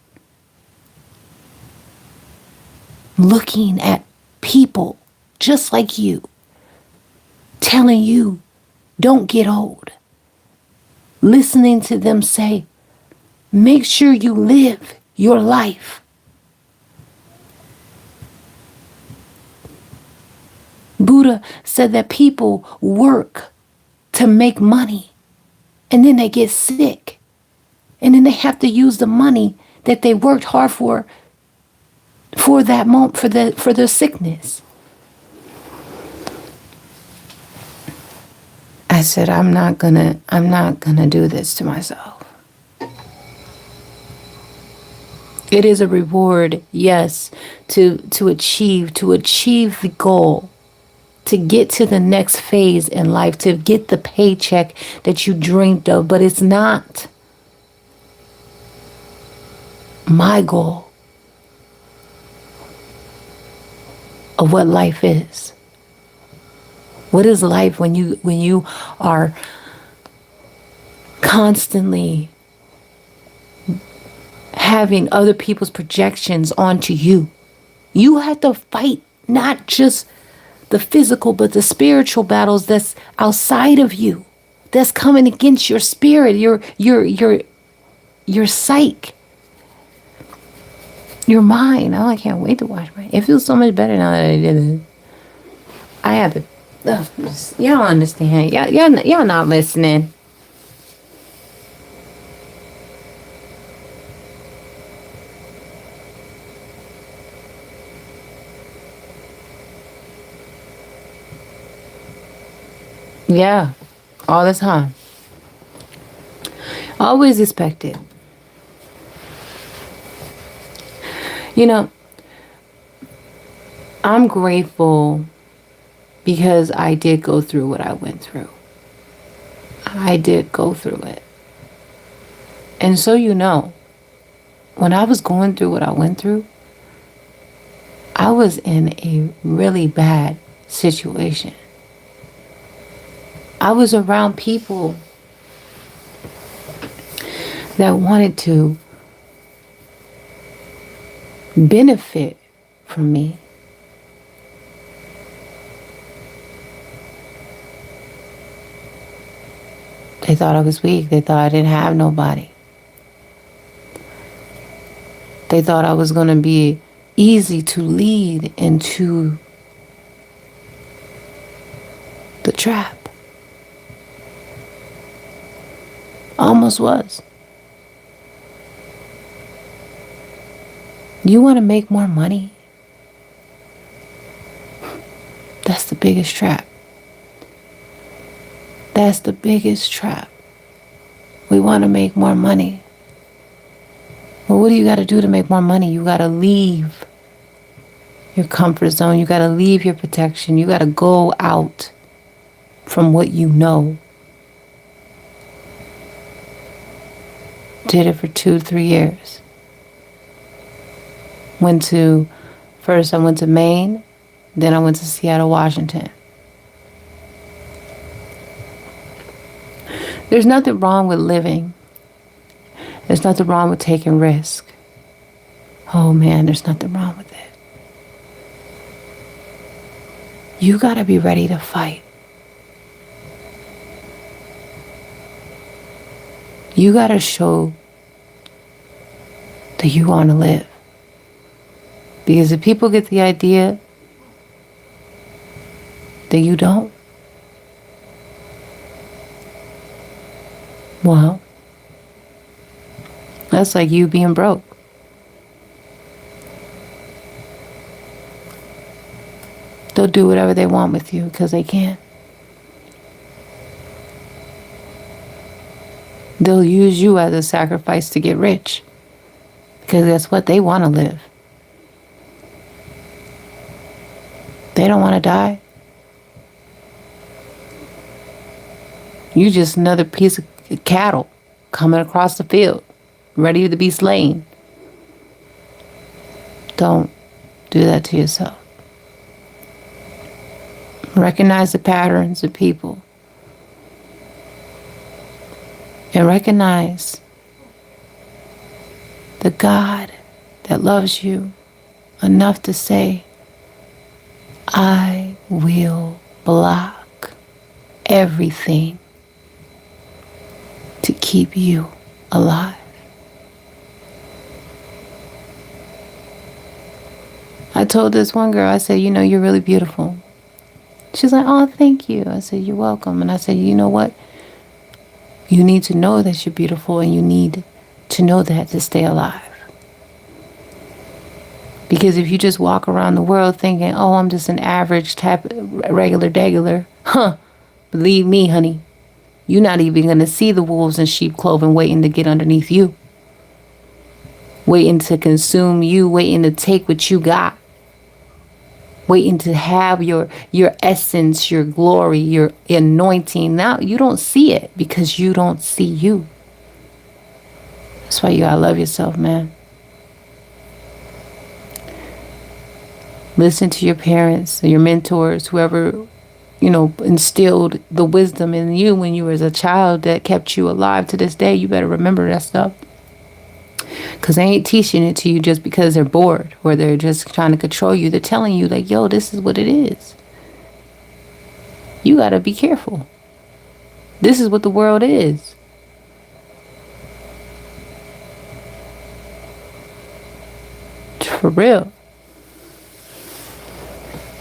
Looking at people just like you, telling you, don't get old. Listening to them say, make sure you live your life. Buddha said that people work to make money and then they get sick and then they have to use the money that they worked hard for that moment, for their sickness. I said, I'm not gonna do this to myself. It is a reward, yes, to achieve the goal, to get to the next phase in life, to get the paycheck that you dreamed of, but it's not my goal of what life is. What is life when you are constantly having other people's projections onto you? You have to fight not just the physical, but the spiritual battles that's outside of you, that's coming against your spirit, your psyche. You're mine. Oh, I can't wait to watch mine. It feels so much better now that I did it. I have to. Y'all understand. Y'all not listening. Yeah, all the time. Always expect it. You know, I'm grateful because I did go through what I went through. I did go through it. And so, when I was going through what I went through, I was in a really bad situation. I was around people that wanted to benefit from me. They thought I was weak. They thought I didn't have nobody. They thought I was going to be easy to lead into the trap. Almost was. You want to make more money? That's the biggest trap. That's the biggest trap. We want to make more money. Well, what do you got to do to make more money? You got to leave your comfort zone. You got to leave your protection. You got to go out from what you know. Did it for 2-3 years. First I went to Maine, then I went to Seattle, Washington. There's nothing wrong with living. There's nothing wrong with taking risk. Oh man, there's nothing wrong with it. You gotta be ready to fight. You gotta show that you want to live. Because if people get the idea that you don't, well, that's like you being broke. They'll do whatever they want with you because they can. They'll use you as a sacrifice to get rich because that's what they want to live. They don't want to die. You just another piece of cattle coming across the field, ready to be slain. Don't do that to yourself. Recognize the patterns of people. And recognize the God that loves you enough to say, I will block everything to keep you alive. I told this one girl, I said, you're really beautiful. She's like, oh, thank you. I said, you're welcome. And I said, you know what? You need to know that you're beautiful and you need to know that to stay alive. Because if you just walk around the world thinking, oh, I'm just an average regular, believe me, honey, you're not even going to see the wolves in sheep clothing waiting to get underneath you. Waiting to consume you, waiting to take what you got. Waiting to have your essence, your glory, your anointing. Now you don't see it because you don't see you. That's why you gotta love yourself, man. Listen to your parents, your mentors, whoever, instilled the wisdom in you when you were a child that kept you alive to this day. You better remember that stuff. Because they ain't teaching it to you just because they're bored or they're just trying to control you. They're telling you like, yo, this is what it is. You got to be careful. This is what the world is. For real.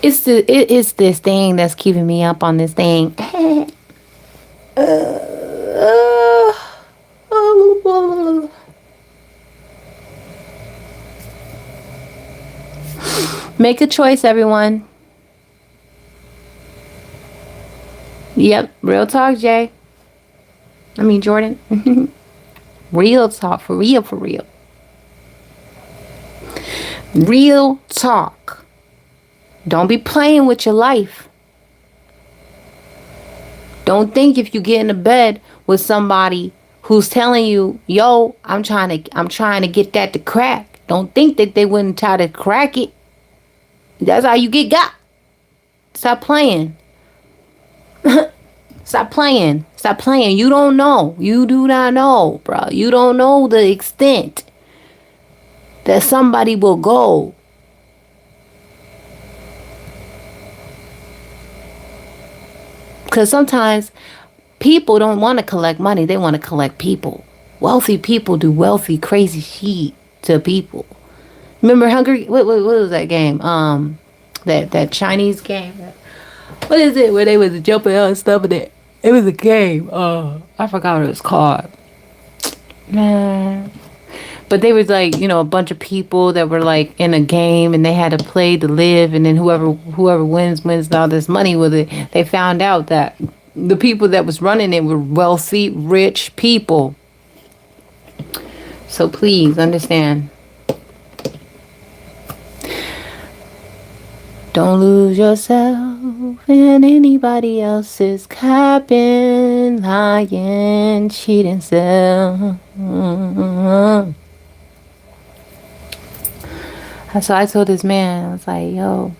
It is this thing that's keeping me up on this thing. Make a choice, everyone. Yep, real talk, Jay. I mean, Jordan. Real talk, for real, for real. Real talk. Don't be playing with your life. Don't think if you get into bed with somebody who's telling you, yo, I'm trying to get that to crack. Don't think that they wouldn't try to crack it. That's how you get got. Stop playing. Stop playing. Stop playing. You don't know. You do not know, bro. You don't know the extent that somebody will go. Because sometimes people don't want to collect money. They want to collect people. Wealthy people do wealthy, crazy shit to people. Remember Hungry? What was that game? That Chinese game. What is it? Where they was jumping out and stuff in it. It was a game. I forgot what it was called. Man. But they was like, a bunch of people that were like in a game and they had to play to live, and then whoever wins all this money with it. They found out that the people that was running it were wealthy, rich people. So please understand. Don't lose yourself in anybody else's cabin, lying, cheating self. So I told this man, I was like, yo,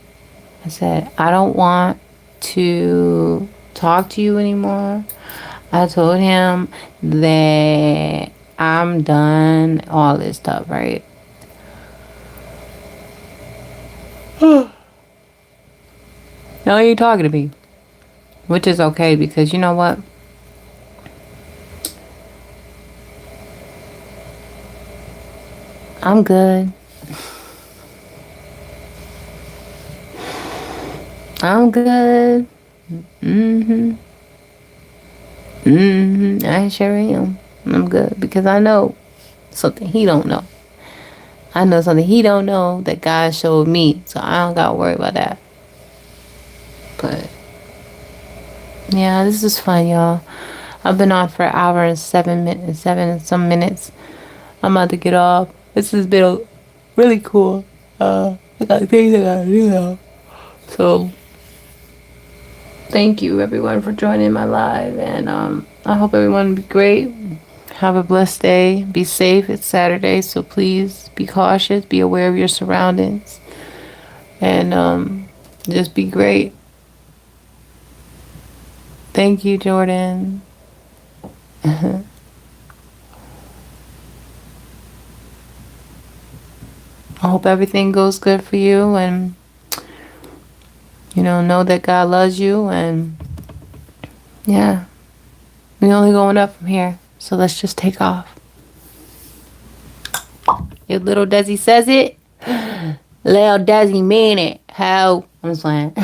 I said, I don't want to talk to you anymore. I told him that I'm done, all this stuff, right? No, he ain't talking to me. Which is okay, because you know what? I'm good. I'm good. I sure am. I'm good, because I know something he don't know. I know something he don't know that God showed me, so I don't gotta worry about that. But yeah, this is fun, y'all. I've been on for an hour and 7 and some minutes. I'm about to get off. This has been really cool. I got things I gotta do now. So thank you everyone for joining my live, and I hope everyone be great. Have a blessed day. Be safe. It's Saturday, so please be cautious. Be aware of your surroundings, and just be great. Thank you, Jordan. I hope everything goes good for you, and know that God loves you, and yeah, we're only going up from here, so let's just take off. If little Desi says it, little Desi mean it. How? I'm just playing.